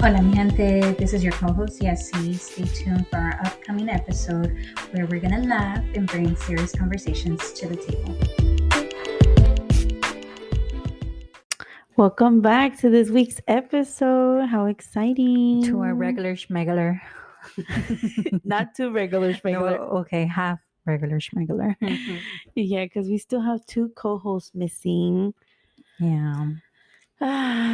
Hola, mi gente. This is your co-host, Yessie. Stay tuned for our upcoming episode where we're going to laugh and bring serious conversations to the table. Welcome back to this week's episode. How exciting. To our regular schmegular. Not too regular No, schmegular. okay, half regular schmegular. Yeah, because we still have two co-hosts missing. Yeah.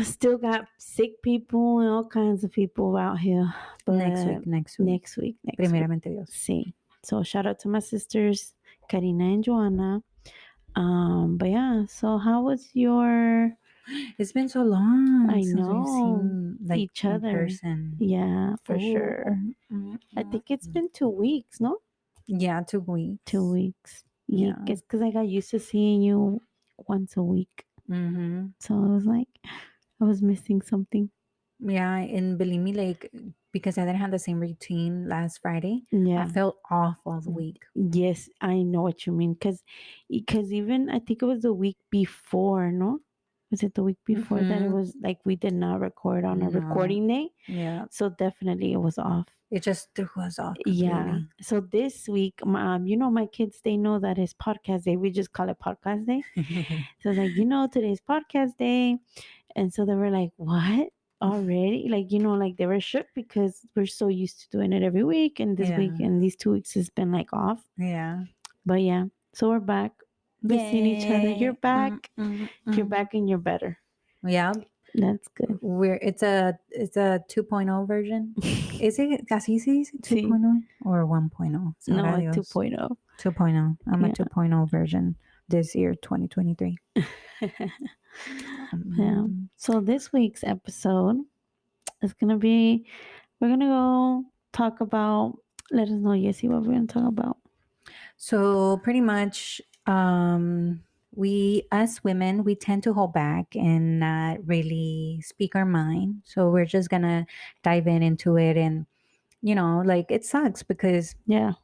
Still got sick people and all kinds of people out here. But Next week. Primeramente Dios. Sí. So shout out to my sisters, Karina and Joanna. But yeah, so how was your... It's been so long I since know. we've seen Each in other. person. Yeah, for sure. I think it's been 2 weeks, no? Yeah, 2 weeks. 2 weeks. Yeah, Yeah. because I got used to seeing you once a week. Mm-hmm. So I was like, I was missing something. Yeah, and believe me, like, because I didn't have the same routine last Friday, Yeah. I felt off all the week. Yes, I know what you mean. Because even I think it was the week before, no? Was it the week before that it Mhm. was like we did not record on a No. recording day? Yeah, So definitely it was off. it just threw us off Yeah. completely. So this week, my kids, they know that it's podcast day. We just call it podcast day. So it's like, today's podcast day. And so they were like, what? Already? Like, like they were shook because we're so used to doing it every week. And this week Yeah. and these 2 weeks has been like off. Yeah. But yeah, so we're back. Missing each other. You're Yay. back. You're Mhm. back and you're better. Yeah, That's good. it's a 2.0 version. Is it casi se dice 2.0 or 1.0? No, Sabrá it's Dios. 2.0. 2.0. I'm a Yeah. 2.0 version this year, 2023. Yeah. So this week's episode is gonna be, we're gonna go talk about. Let us know, Yessie, what we're gonna talk about. So pretty much, we as women, we tend to hold back and not really speak our mind. So we're just gonna dive into it, and like, it sucks because Yeah.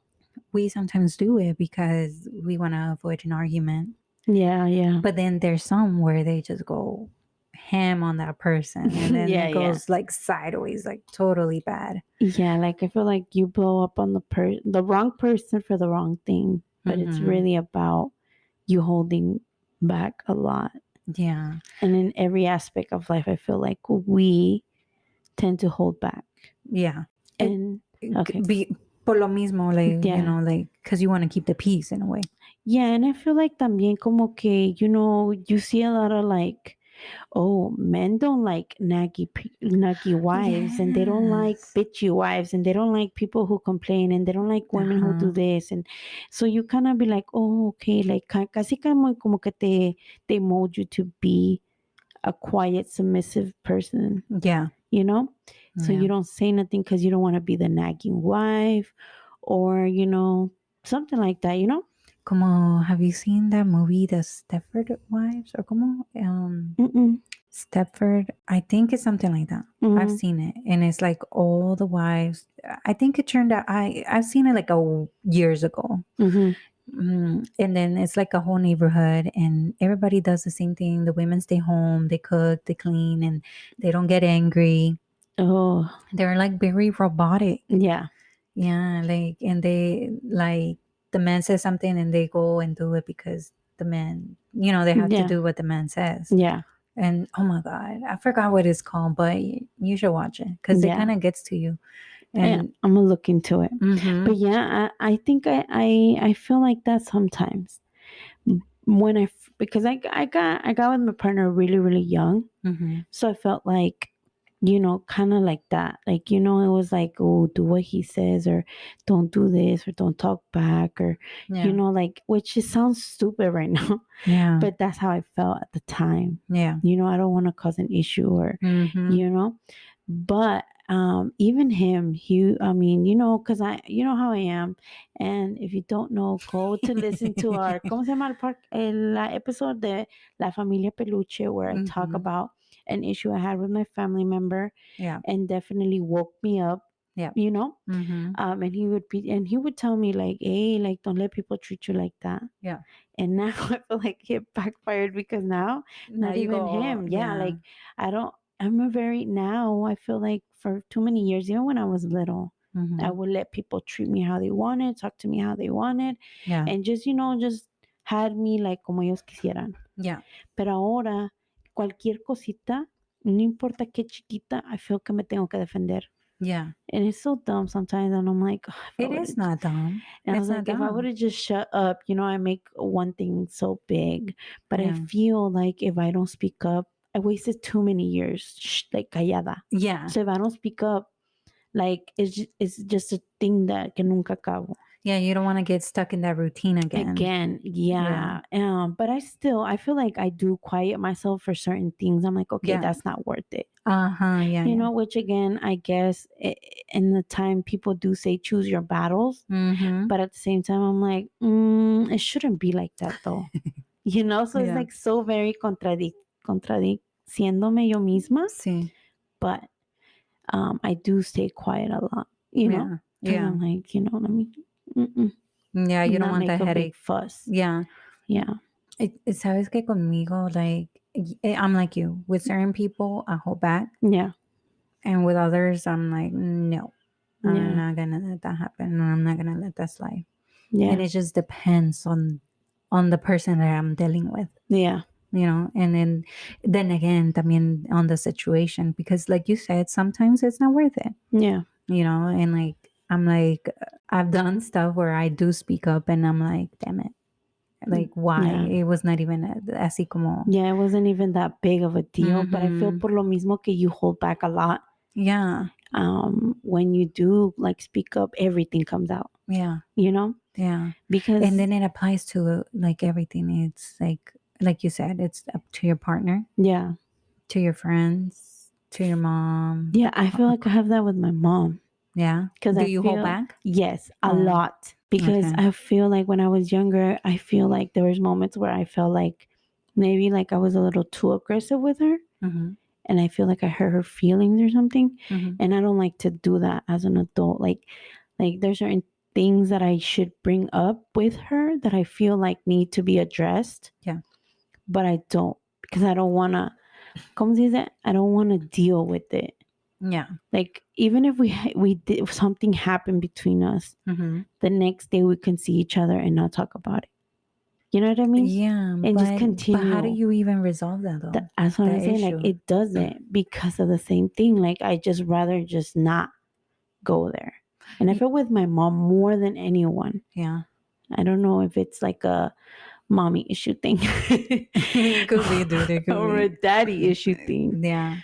we sometimes do it because we want to avoid an argument. Yeah. But then there's some where they just go ham on that person, and then Yeah, it goes like sideways, like totally bad. Yeah, like I feel like you blow up on the wrong person for the wrong thing, but it's Mhm. really about you holding back a lot. Yeah. And in every aspect of life, I feel like we tend to hold back. Yeah. And okay. Por lo mismo, like, Yeah. like, because you want to keep the peace in a way. Yeah, and I feel like también como que, you see a lot of like, oh, men don't like naggy wives, and they don't like Yes. bitchy wives, and they don't like people who complain, and they don't like women who do Uh-huh. this. And so you kind of be like, oh, okay, like casi como que they mold you to be a quiet, submissive person, Yeah. So Yeah. you don't say nothing because you don't want to be the nagging wife, or, something like that, Como, have you seen that movie, The Stepford Wives? Or como, Stepford, I think it's something like that. I've seen it, and it's like all the wives. I think it turned out. I've seen it like years ago, and then it's like a whole neighborhood, and everybody does the same thing. The women stay home, they cook, they clean, and they don't get angry. Oh, They're like very robotic. yeah. Yeah, like, and they like, the man says something and they go and do it because the man, they have to do what the man says. Yeah. And oh my God, I forgot what it's called, but you should watch it because it kind of gets to you. And I'm gonna look into it. mhm. But yeah, I think I feel like that sometimes when because I got with my partner really, really young, so I felt like, kind of like that, like, it was like, oh, do what he says, or don't do this, or don't talk back, or like, which just sounds stupid right now, Yeah. but that's how I felt at the time. Yeah. I don't want to cause an issue, or but even him, because I, how I am. And if you don't know, go to listen to our ¿cómo se llama el episode de La Familia Peluche, where I talk about an issue I had with my family member. Yeah. And definitely woke me up. Yeah. And he would tell me like, hey, like, don't let people treat you like that. Yeah. And now I feel like it backfired, because now not even him. Yeah, like, I don't now I feel like for too many years, even when I was little, I would let people treat me how they wanted, talk to me how they wanted, and just, just had me like como ellos quisieran. Yeah. Pero ahora, cualquier cosita, no importa qué chiquita, I feel que me tengo que defender. Yeah. And it's so dumb sometimes, and I'm like, it is not dumb. And I was like, if I would have just shut up, I make one thing so big. But I feel like if I don't speak up, I wasted too many years, like callada. Yeah. So if I don't speak up, like it's just a thing that que nunca acabo. Yeah, you don't want to get stuck in that routine again. Yeah. But I feel like I do quiet myself for certain things. I'm like, okay, that's not worth it. Yeah. Which again, I guess in the time people do say choose your battles. But at the same time, I'm like, it shouldn't be like that though. So it's like so very contradiciéndome yo misma. Sí. But I do stay quiet a lot, know? Yeah. I'm like, let me. Yeah, you don't want that headache. Big fuss. Yeah. Sabes que conmigo, like, I'm like you. With certain people, I hold back. Yeah. And with others, I'm like, no, I'm not gonna let that happen. I'm not gonna let that slide. Yeah. And it just depends on the person that I'm dealing with. Yeah. And then again, también on the situation, because like you said, sometimes it's not worth it. Yeah. And like, I'm like, I've done stuff where I do speak up and I'm like, damn it. Like, why? Yeah. It was not even así como. Yeah, it wasn't even that big of a deal, but I feel por lo mismo que you hold back a lot. Yeah. When you do like speak up, everything comes out. Yeah. Yeah. Because. And then it applies to like everything. It's like you said, it's up to your partner. Yeah. To your friends, to your mom. Yeah, I feel like I have that with my mom. Yeah. Because do you hold back? Yes, a lot. Because I feel like when I was younger, I feel like there was moments where I felt like maybe like I was a little too aggressive with her. Mm-hmm. And I feel like I hurt her feelings or something. Mm-hmm. And I don't like to do that as an adult. Like there's certain things that I should bring up with her that I feel like need to be addressed. Yeah. But I don't, because I don't want to, ¿cómo se dice? I don't want to deal with it. Yeah. Like, even if we did, if something happened between us, the next day we can see each other and not talk about it. You know what I mean? Yeah. And just continue. But how do you even resolve that though? That's what I'm saying. Like, it doesn't, because of the same thing. Like, I just rather just not go there. And I feel with my mom more than anyone. Yeah. I don't know if it's like a mommy issue thing. It could be, dude. It could or be. a daddy issue thing. Yeah.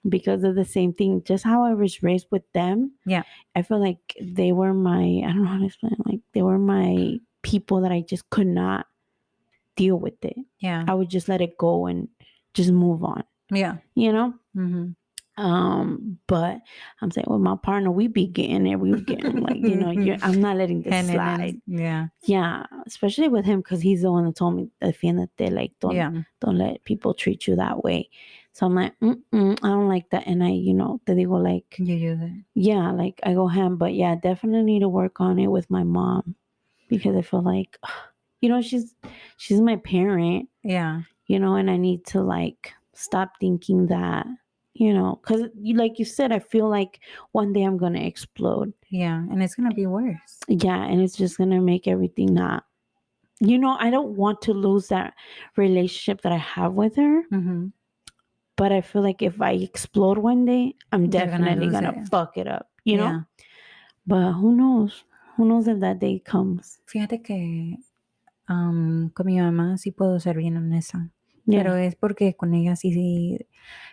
Because of the same thing. Just how I was raised with them. Yeah. I feel like they were I don't know how to explain it. Like, they were my people that I just could not deal with it. Yeah. I would just let it go and just move on. Yeah. Mm-hmm. But I'm saying with my partner, we be getting it. We were getting like, I'm not letting this slide. Yeah. Yeah. Especially with him, because he's the one that told me defiéndete, like don't let people treat you that way. So I'm like, I don't like that. And I, te digo, like, you use it. Yeah, like I go ham, but yeah, definitely need to work on it with my mom, because I feel like, she's my parent. Yeah. And I need to like stop thinking that, because like you said, I feel like one day I'm going to explode. Yeah. And it's going to be worse. Yeah. And it's just going to make everything not, I don't want to lose that relationship that I have with her. Mm-hmm. But I feel like if I explode one day, I'm definitely going to fuck it up, know? But who knows? Who knows if that day comes? Fíjate que con mi mamá sí puedo ser bien honesta. Yeah. Pero es porque con ella sí,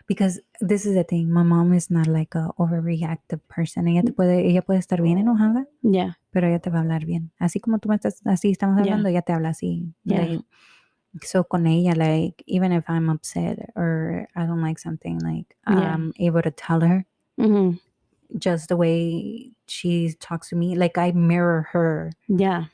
because this is the thing, my mom is not like a overreactive person. Ella puede estar bien enojada. Yeah. Pero ella te va a hablar bien. Así como tú me estás, así estamos hablando, ella te habla así. Yeah. Like, so con ella, like, even if I'm upset or I don't like something, like, I'm able to tell her just the way she talks to me. Like, I mirror her. Yeah.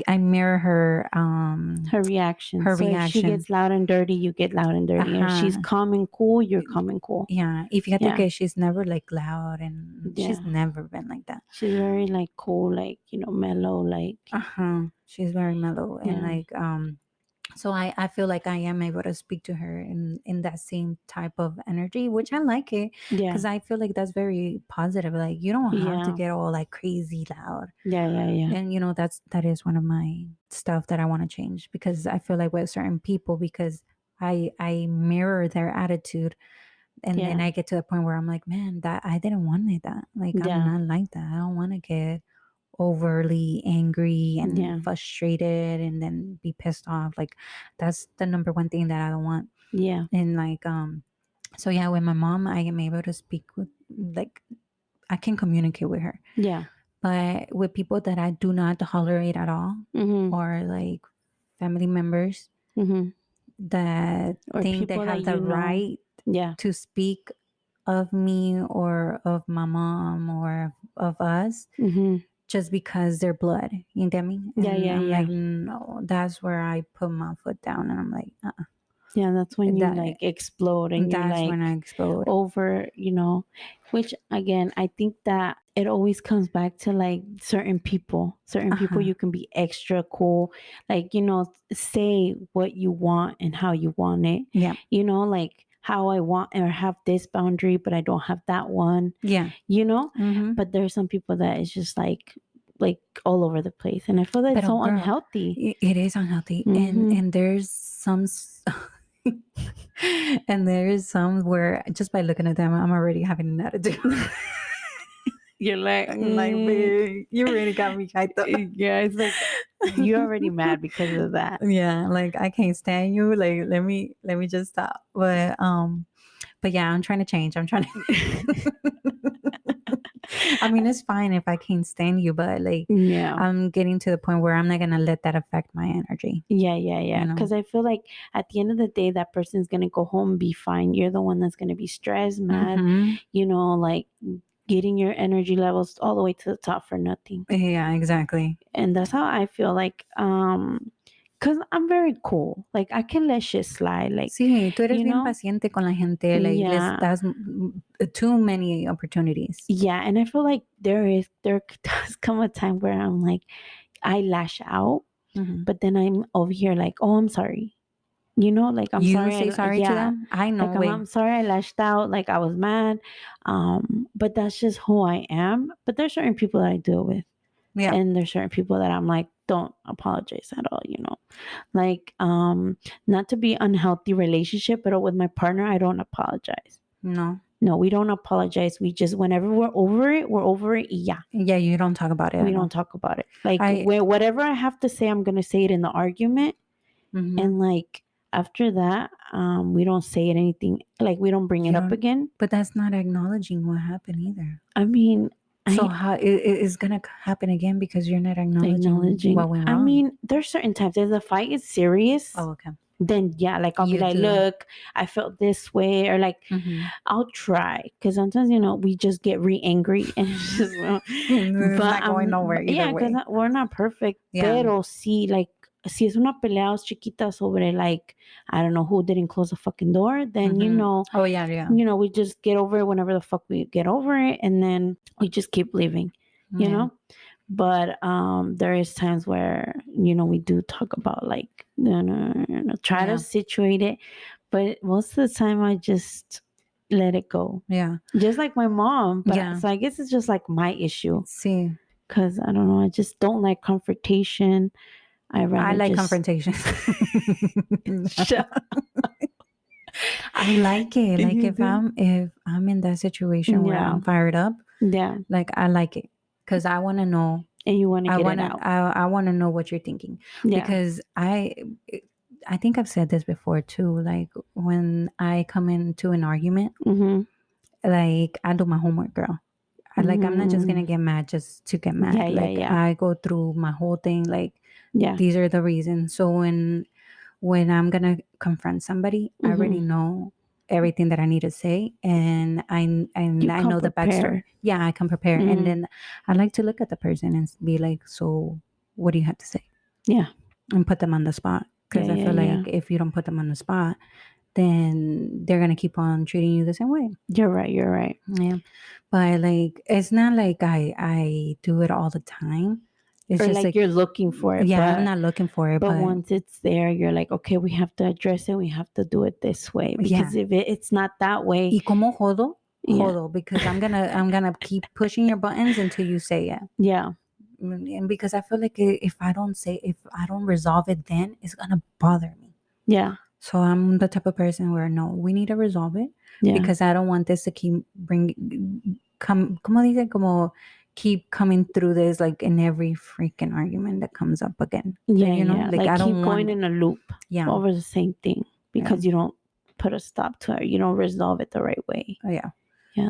I mirror her. Her reaction. Her reaction. If she gets loud and dirty, you get loud and dirty. If she's calm and cool, you're calm and cool. Yeah. Y fíjate que she's never like loud, and she's never been like that. She's very like cool, like, mellow, like. She's very mellow and like, So I feel like I am able to speak to her in that same type of energy, which I like it Yeah. because I feel like that's very positive. Like you don't have to Yeah. get all like crazy loud. Yeah. Yeah. Yeah. And that is one of my stuff that I want to change because I feel like with certain people, because I mirror their attitude, and then Yeah. I get to the point where I'm like, man, that I didn't want that. Like I'm Yeah. not like that. I don't want to get overly angry and Yeah. frustrated and then be pissed off. Like that's the number one thing that I don't want. Yeah. And like so yeah, with my mom I am able to speak with, like, I can communicate with her. Yeah. But with people that I do not tolerate at all, Mm-hmm. or like family members Mm-hmm. that Or think they people that have the you know. right Yeah. to speak of me or of my mom or of us Mm-hmm. just because they're blood. You get me? Yeah. And Yeah. I'm like, Yeah. no, that's where I put my foot down and I'm like, Yeah. That's when you that like explode and you're that's when I like explode. over, which again, I think that it always comes back to like certain people. Certain people Uh-huh. you can be extra cool, like, say what you want and how you want it. Yeah. Like how I want or have this boundary, but I don't have that one. Yeah. Mm-hmm. But there's some people that is just like all over the place, and I feel that's But so girl, unhealthy. it is unhealthy, Mm-hmm. and there's some and there's some where just by looking at them, I'm already having an attitude. You're like, I'm like, babe, you really got me hyped up. yeah, it's like you're already mad because of that. Yeah, like I can't stand you. Like let me just stop. But yeah, I'm trying to change. I'm trying to I mean, it's fine if I can't stand you, but like Yeah. I'm getting to the point where I'm not gonna let that affect my energy. Yeah, yeah, yeah. Because I feel like at the end of the day, that person's gonna go home and be fine. You're the one that's gonna be stressed, mad, like getting your energy levels all the way to the top for nothing. Yeah, exactly. And that's how I feel like, because I'm very cool. Like I can let shit slide. Like, sí, tú eres bien paciente con la gente. Like yeah, les das too many opportunities. Yeah, and I feel like there does come a time where I'm like, I lash out, but then I'm over here like, oh, I'm sorry. Like I'm you sorry. say sorry to them. I know. Like I'm sorry I lashed out. Like I was mad. But that's just who I am. But there's certain people that I deal with. Yeah. And there's certain people that I'm like, don't apologize at all, Like, not to be unhealthy relationship, but with my partner, I don't apologize. No, we don't apologize. We just, whenever we're over it. Yeah. Yeah, you don't talk about it. We don't talk about it. Like whatever I have to say, I'm gonna say it in the argument. And like after that, we don't say it anything. Like we don't bring it up again. But that's not acknowledging what happened either. I mean, so how it is gonna happen again because you're not acknowledging what went wrong? I mean, there's certain times if the fight is serious. Oh, okay. Then yeah, like I'll be like, look, I felt this way, or like I'll try, because sometimes we just get angry and it's just it's not going nowhere either yeah, because we're not perfect. Pero sí, like si es una pelea chiquita sobre like I don't know who didn't close the fucking door, then oh yeah, we just get over it whenever the fuck we get over it, and then we just keep living, you know. But there is times where we do talk about like try to situate it, but most of the time I just let it go. Yeah, just like my mom. But so I guess it's just like my issue. See, because I don't know, I just don't like confrontation. I like confrontation. I like it. Like if I'm in that situation where I'm fired up, like I like it. Because I want to know, and you want to get it out. I want to know what you're thinking, because I think I've said this before too. Like when I come into an argument, like I do my homework, girl. I'm not just gonna get mad just to get mad. I go through my whole thing. Like these are the reasons. So when I'm gonna confront somebody, I already know everything that I need to say, and I know the backstory. Yeah, I can prepare, and then I like to look at the person and be like, "So, what do you have to say?" Yeah, and put them on the spot, because I feel like if you don't put them on the spot, then they're gonna keep on treating you the same way. You're right. Yeah, but like it's not like I do it all the time. It's or just like you're looking for it. Yeah, but, I'm not looking for it. But once it's there, you're like, okay, we have to address it. We have to do it this way. Because if it's not that way. Y como jodo, because I'm gonna keep pushing your buttons until you say it. Yeah. And because I feel like if I don't resolve it, then it's gonna bother me. Yeah. So I'm the type of person where no, we need to resolve it because I don't want this to keep keep coming through this like in every freaking argument that comes up again. Yeah, you know, like I don't keep going in a loop over the same thing because you don't put a stop to it. You don't resolve it the right way. Yeah. Yeah,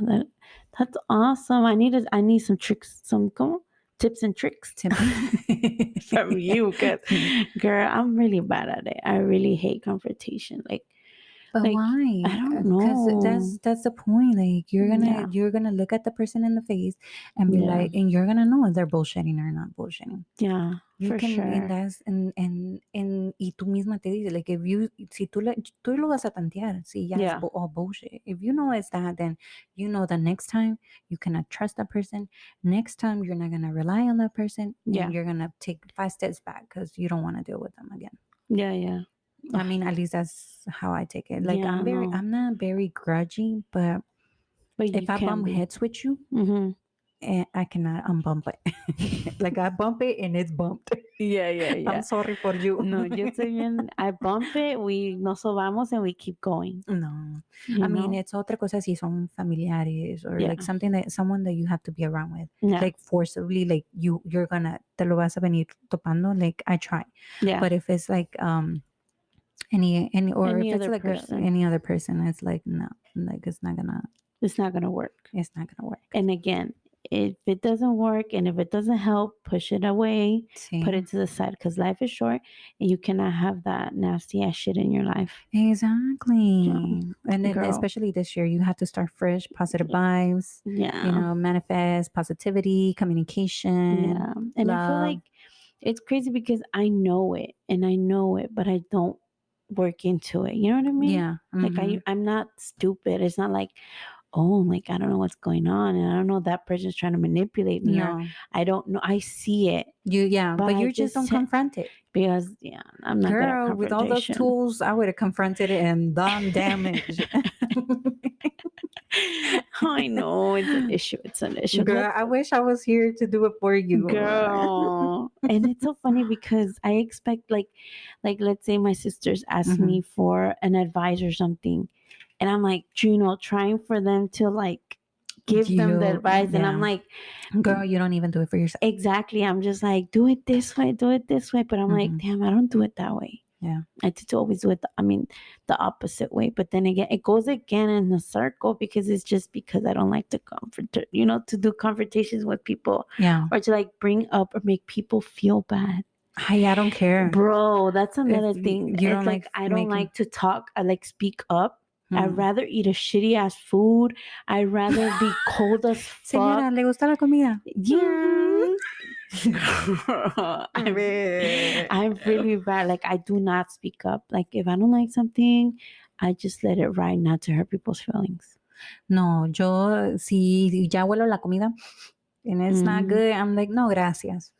that's awesome. I need some tricks, tips and tricks from you, because girl, I'm really bad at it. I really hate confrontation. But why? I don't know. Because that's the point. Like you're gonna look at the person in the face and be like, and you're gonna know if they're bullshitting or not bullshitting. Yeah, you can sure. Y tú misma te dices, like si tú lo vas a tantear, si ya es all bullshit. If you know it's that, then you know that next time you cannot trust that person. Next time you're not gonna rely on that person. Yeah, and you're gonna take 5 steps back because you don't want to deal with them again. Yeah. I mean, at least that's how I take it. Like I'm not very grudgy, but if I bump heads with you, I cannot unbump it. Like I bump it and it's bumped. Yeah. I'm sorry for you. No, yo estoy bien. I bump it, we nos sobamos and we keep going. No, I mean, it's otra cosa si son familiares or like someone that you have to be around with. Like forcibly, like you're gonna, te lo vas a venir topando. Like I try. Yeah. But if it's like, any other person, it's like no, like it's not gonna work. It's not gonna work. And again, if it doesn't work and if it doesn't help, push it away, put it to the side, because life is short and you cannot have that nasty ass shit in your life. Exactly. And then especially this year, you have to start fresh, positive vibes. Yeah. You know, manifest positivity, communication. Yeah. And love. I feel like it's crazy because I know it, but I don't work into it. You know what I mean? Yeah. Mm-hmm. Like I'm not stupid. It's not like, oh, like I don't know what's going on, and I don't know that person's trying to manipulate me. No. Or I don't know. I see it. But you just don't confront it because I'm not good at confrontation. With all those tools, I would have confronted it and done damage. I know it's an issue. Girl, I wish I was here to do it for you, girl. And it's so funny because I expect like let's say my sisters ask me for an advice or something, and I'm like, trying for them to like give them the advice, and I'm like, girl, you don't even do it for yourself. Exactly. I'm just like, do it this way, but I'm like, damn, I don't do it that way. Yeah, I tend to always do it. The opposite way. But then again, it goes again in a circle because it's just because I don't like to to do confrontations with people. Yeah, or to like bring up or make people feel bad. I don't care, bro. That's another thing. You don't like. I don't like to talk. I like speak up. I'd rather eat a shitty ass food. I'd rather be cold as fuck. Señora, ¿le gusta la comida? Yeah. I'm really bad. Like I do not speak up. Like if I don't like something, I just let it ride, not to hurt people's feelings. No, yo si ya huelo la comida and it's not good, I'm like, no, gracias.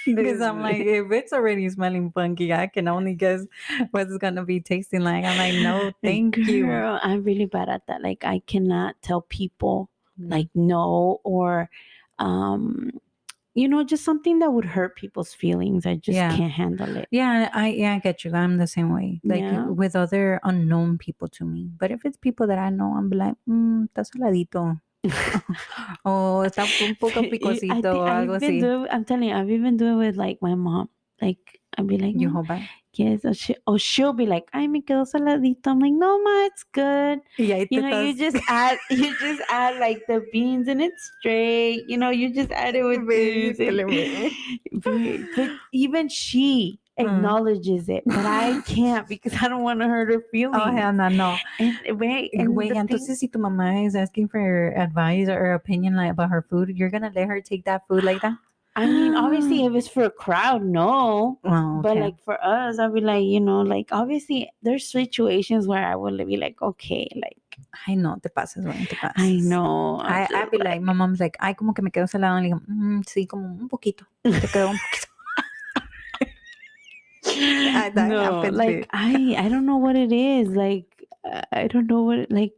Because I'm like, if it's already smelling funky, I can only guess what it's gonna be tasting like. I'm like, no, thank you. I'm really bad at that. Like I cannot tell people like no, or just something that would hurt people's feelings. I just can't handle it. Yeah, I get you. I'm the same way. Like with other unknown people to me. But if it's people that I know, I'm like, está saladito. Está un poco picosito o algo así. I'm telling you, I've even done it with like my mom. Like I'd be like, you hold back? Yes, or she'll be like, ay, me quedó saladito. I'm like, no, ma, it's good. Yeah, you just add like the beans and it's straight. You just add it with beans. But even she acknowledges it, but I can't because I don't want to hurt her feelings. Oh, hell no. And wait, entonces si tu mamá is asking for advice or opinion like about her food, you're gonna let her take that food like that? I mean, obviously, if it's for a crowd, no. Oh, okay. But like for us, I'll be like, like obviously, there's situations where I will be like, okay, like ay, no, te pasas, güey, te pasas. I know. I'd be like, my mom's like, ay, como que me quedo salado. Y le digo, sí, como un poquito. Te quedó un poquito. That no, happens, like I don't know what it is. Like I don't know what like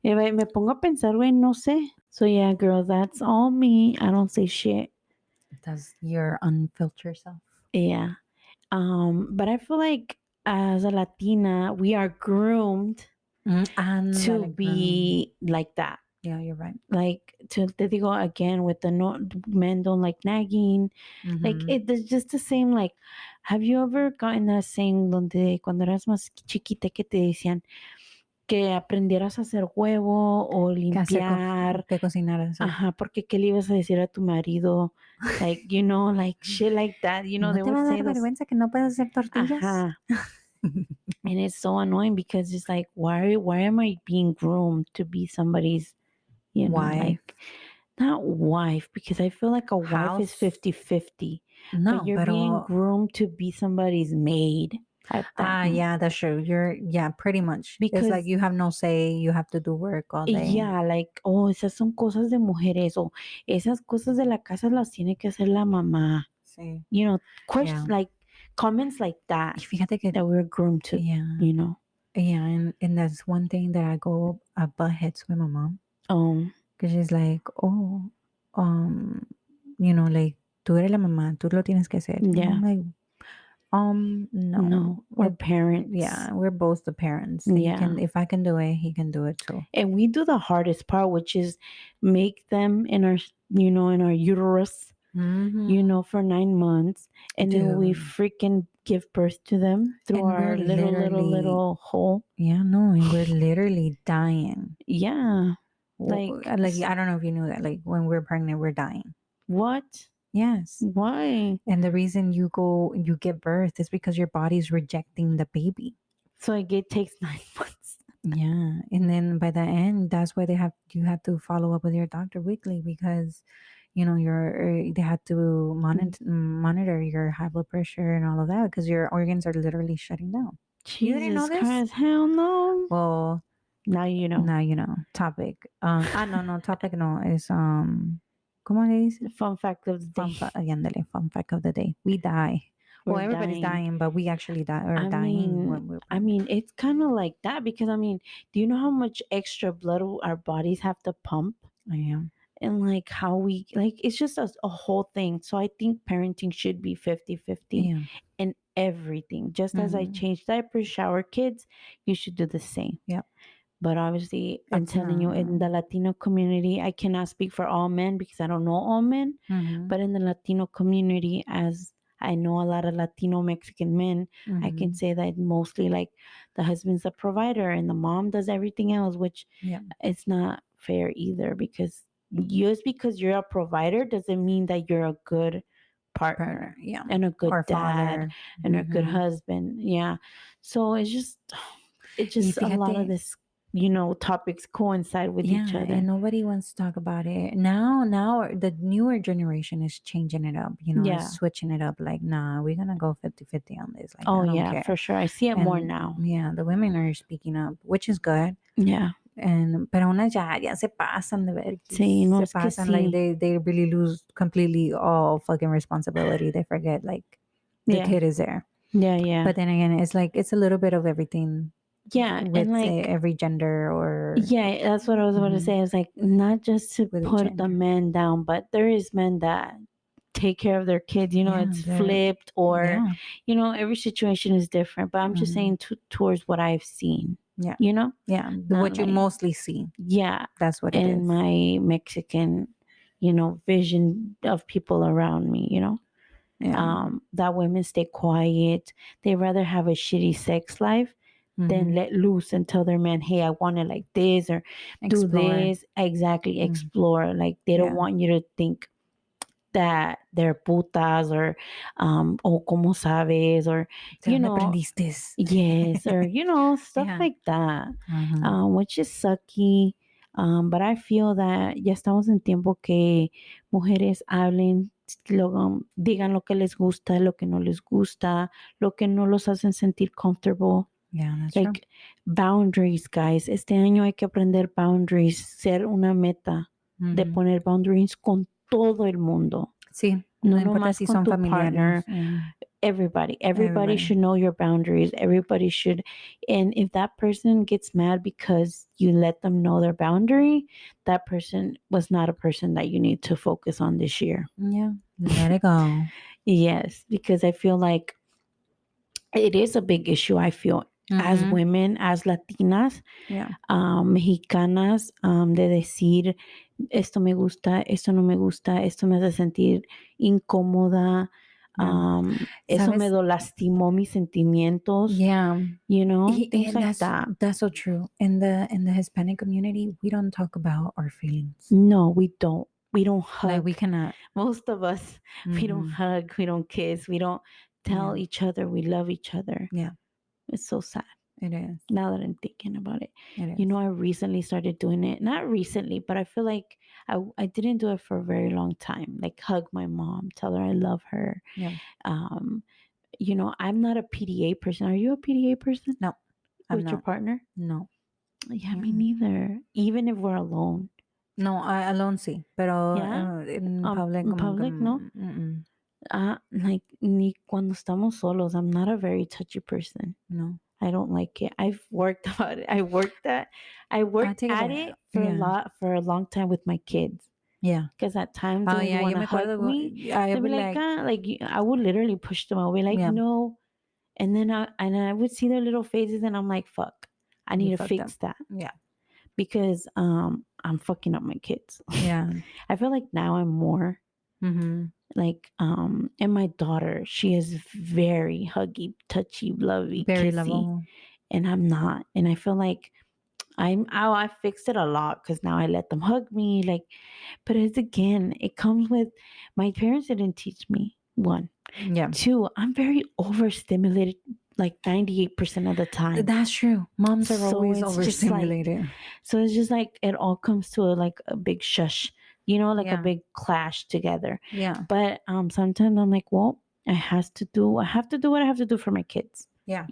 if me pongo a pensar, güey, no sé. So yeah, girl, that's all me. I don't say shit. That's your unfiltered self. Yeah. But I feel like as a Latina, we are groomed to be like that. Yeah, you're right. Like te digo again with the men don't like nagging. Like it's just the same. Like, have you ever gotten that saying donde cuando eras más chiquita que te decían que aprendieras a hacer huevo o limpiar, que cocinaras? Ajá, porque qué le ibas a decir a tu marido, like you know, like shit like that. You know, ¿No they te va would a say dar those. vergüenza que no puedes hacer tortillas? Ajá. And it's so annoying because it's like, why am I being groomed to be somebody's, you know, wife. like not wife, because I feel like a wife is 50-50. No, but you're being groomed to be somebody's maid. Yeah, that's true. Pretty much. Because it's like you have no say, you have to do work all day. Yeah, like, oh, esas son cosas de mujeres, o esas cosas de la casa las tiene que hacer la mamá. Sí. You know, questions like comments like that. Y fíjate que that we're groomed to, you know. Yeah, and that's one thing that I go butt heads with my mom. Because she's like, oh, you know, like, tú eres la mamá, tú lo tienes que hacer. Yeah. And I'm like, no. We're parents. Yeah, we're both the parents. Yeah. If I can do it, he can do it too. And we do the hardest part, which is make them in our, you know, in our uterus, you know, for 9 months. And then we freaking give birth to them through our little hole. Yeah, no, and we're literally dying. Yeah. Like, I don't know if you knew that. Like, when we're pregnant, we're dying. What? Yes. Why? And the reason you give birth is because your body's rejecting the baby. So it takes 9 months. Yeah. And then by the end, that's why you have to follow up with your doctor weekly, because, you know, they have to monitor your high blood pressure and all of that, because your organs are literally shutting down. Jesus you didn't know this? Christ, hell no. Well, now you know. Topic. No, topic no. Is ¿cómo le dice? Fun fact of the day. Fun fact of the day. We die. Everybody's dying, but we actually die or dying when we're pregnant. I mean, it's kind of like that because, I mean, do you know how much extra blood our bodies have to pump? I am. And like how we, like, it's just a whole thing. So I think parenting should be 50-50 in everything. Just as I change diapers, shower kids, you should do the same. Yep. But obviously, I'm telling you, in the Latino community, I cannot speak for all men because I don't know all men. But in the Latino community, as I know a lot of Latino Mexican men, I can say that mostly like the husband's a provider and the mom does everything else, which it's not fair either, because just because you're a provider doesn't mean that you're a good partner and a good dad father. And a good husband. Yeah. So it's just a lot of this, you know, topics coincide with each other. And nobody wants to talk about it. Now the newer generation is changing it up, you know, switching it up. Like, nah, we're going to go 50-50 on this. Like, oh, yeah, care. For sure. I see it more now. Yeah, the women are speaking up, which is good. Yeah. Pero unas ya se pasan de ver. Sí, no se pasan, like they really lose completely all fucking responsibility. They forget, like, the kid is there. Yeah, yeah. But then again, it's like, it's a little bit of everything. Yeah, with, and like every gender or that's what I was about to say. I was like, not just to put the men down, but there is men that take care of their kids. You know, it's flipped, or you know, every situation is different. But I'm just saying towards what I've seen. Yeah, you know, what you mostly see. Yeah, that's what it is. In my Mexican, you know, vision of people around me. You know. That women stay quiet. They rather have a shitty sex life than let loose and tell their man, hey, I want it like this, or explore. Do this. Exactly. Explore. Like, they don't want you to think that they're putas, or oh, como sabes, or you know, yes, or you know, stuff like that, which is sucky. But I feel that ya estamos en tiempo que mujeres hablen, digan lo que les gusta, lo que no les gusta, lo que no los hacen sentir comfortable. Yeah, that's true. Like boundaries, guys. Este año hay que aprender boundaries, ser una meta de poner boundaries con todo el mundo. Sí, no importa nomás si con son tu familiares. partner. Everybody should know your boundaries. Everybody should. And if that person gets mad because you let them know their boundary, that person was not a person that you need to focus on this year. Yeah, let it go. Yes, because I feel like it is a big issue. I feel as women, as Latinas, mexicanas, de decir esto me gusta, esto no me gusta, esto me hace sentir incómoda. Eso me lastimó mis sentimientos. Yeah, things like that. That's so true. In the Hispanic community, we don't talk about our feelings. No, we don't. We don't hug. Like we cannot. Most of us, we don't hug. We don't kiss. We don't tell each other we love each other. Yeah, it's so sad. It is. Now that I'm thinking about it. I recently started doing it. Not recently, but I feel like I didn't do it for a very long time. Like hug my mom, tell her I love her. Yeah. I'm not a PDA person. Are you a PDA person? No. With your partner? No. Yeah, me neither. Even if we're alone. No, alone sí, pero in public. In public, no. Like ni cuando estamos solos. I'm not a very touchy person. No. I don't like it. I've worked about it. I worked at it for a long time with my kids. Yeah. Because at times they would want to hug me. They'd be like, I would literally push them away, like, no. And then I would see their little faces and I'm like, fuck, I need to fix that. Yeah. Because I'm fucking up my kids. Yeah. I feel like now I'm more like and my daughter, she is very huggy, touchy, lovey, very kissy, lovable. and I'm not. And I feel like I fixed it a lot because now I let them hug me. Like, but it comes with my parents didn't teach me. One, yeah. Two, I'm very overstimulated. Like 98% of the time. That's true. Moms are always overstimulated. So it's just like it all comes to a big shush, a big clash together. Yeah. But sometimes I'm like, well, I have to do what I have to do for my kids. Yeah.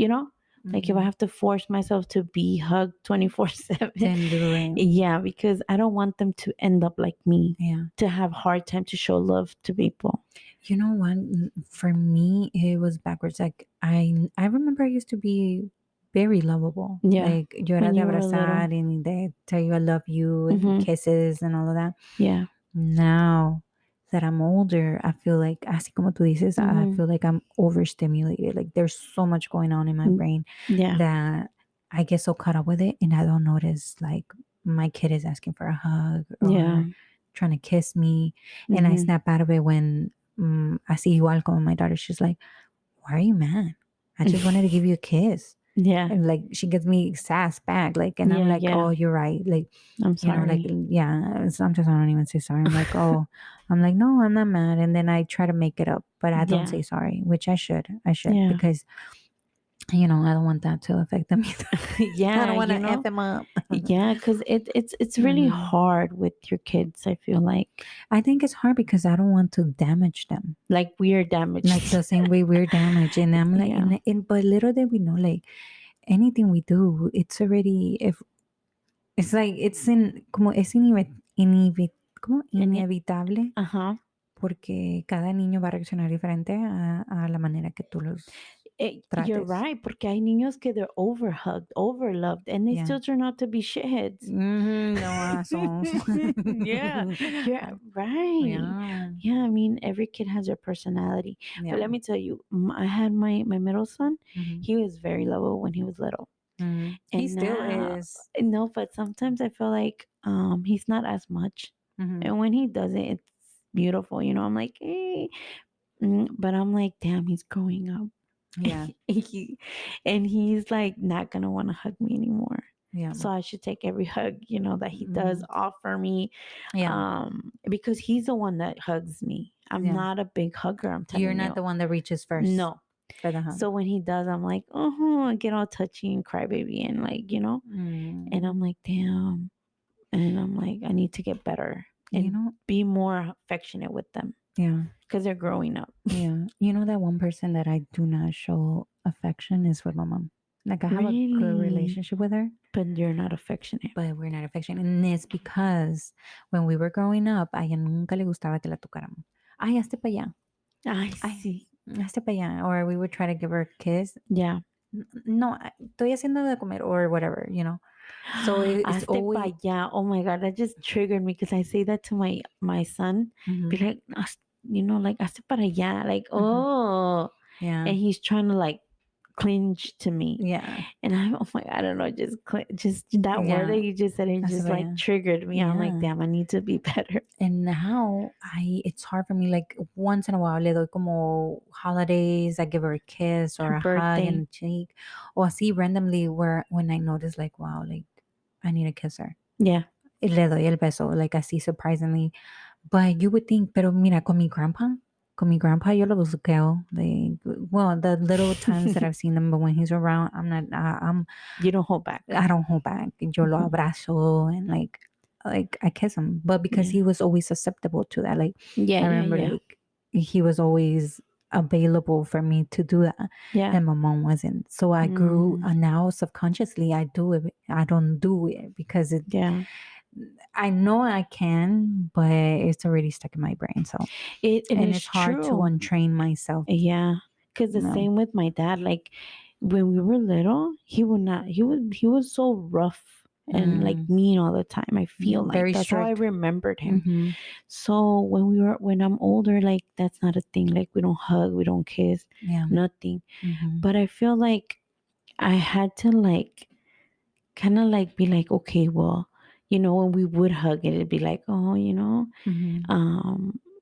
Like if I have to force myself to be hugged 24/7, then do it. Yeah, because I don't want them to end up like me. Yeah. To have hard time to show love to people. You know what? For me, it was backwards. Like I remember I used to be very lovable. Yeah. Like yo era de abrazar and they tell you I love you and kisses and all of that. Yeah. Now that I'm older, I feel like, así como tú dices, I feel like I'm overstimulated. Like there's so much going on in my brain that I get so caught up with it and I don't notice like my kid is asking for a hug or trying to kiss me. And I snap out of it when así igual como my daughter, she's like, why are you mad? I just wanted to give you a kiss. Yeah. And like she gives me sass back. Like, and I'm like, oh, you're right. Like, I'm sorry. Sometimes I don't even say sorry. I'm like, oh, I'm like, no, I'm not mad. And then I try to make it up, but I don't say sorry, which I should because I don't want that to affect them either. Yeah. I don't want to F them up. Yeah. Cause it's really hard with your kids. I feel like. I think it's hard because I don't want to damage them. Like we're damaged. Like the same way we're damaged. And I'm like, but little did we know, like anything we do, it's already, if it's like, it's inevitable. Ajá. Porque cada niño va a reaccionar diferente a la manera que tú los trates. You're right, porque hay niños que they're overhugged, overloved, and they still turn out to be shitheads. No assholes. Yeah, you're right. Yeah, I mean, every kid has their personality. But let me tell you, I had my middle son. He was very lovable when he was little. And he still is. No, but sometimes I feel like he's not as much. And when he does it, it's beautiful. I'm like, hey. But I'm like, damn, he's growing up. Yeah. And he's like not gonna want to hug me anymore. Yeah. So I should take every hug, that he does offer me. Yeah. Because he's the one that hugs me. I'm not a big hugger. I'm telling you. You're not the one that reaches first. No. For the hug. So when he does, I'm like, I get all touchy and crybaby and like, and I'm like, damn. And I'm like, I need to get better and be more affectionate with them. Yeah. Because they're growing up. Yeah. That one person that I do not show affection is with my mom. Like I have a good relationship with her. But you're not affectionate. But we're not affectionate. And it's because when we were growing up, a ella nunca le gustaba que la tocáramos. Ay, hazte para allá. I see. Hazte para allá. Or we would try to give her a kiss. Yeah. No, estoy haciendo de comer or whatever, you know. So it's always. Oh my God, that just triggered me because I say that to my son. Be like, you know, like, hazte para allá. Like, oh. Yeah. And he's trying to like clinch to me. Yeah. And I'm, oh my God, I don't know, just that word that you just said, it just like triggered me. I'm like, damn, I need to be better. And now it's hard for me. Like once in a while, le doy como holidays, I give her a kiss or a hug in the cheek. Or así randomly when I notice like, wow, like I need to kiss her. Yeah. Le doy el beso, like así surprisingly. But you would think, pero mira, con mi grandpa, yo lo besuqueo. Like, well, the little times that I've seen him, but when he's around, you don't hold back. I don't hold back. Yo lo abrazo and like I kiss him. But because he was always susceptible to that. Like, I remember like he was always available for me to do that. Yeah. And my mom wasn't. So I grew, now subconsciously I do it. I don't do it because I know I can, but it's already stuck in my brain. So it's hard to untrain myself. Yeah, because the same with my dad. Like when we were little, he was so rough and like mean all the time. I feel like very that's strict. how I remembered him. So when I'm older, like that's not a thing. Like we don't hug, we don't kiss, nothing. But I feel like I had to like kind of like be like, okay, well, you know, when we would hug it'd be like, oh, you know,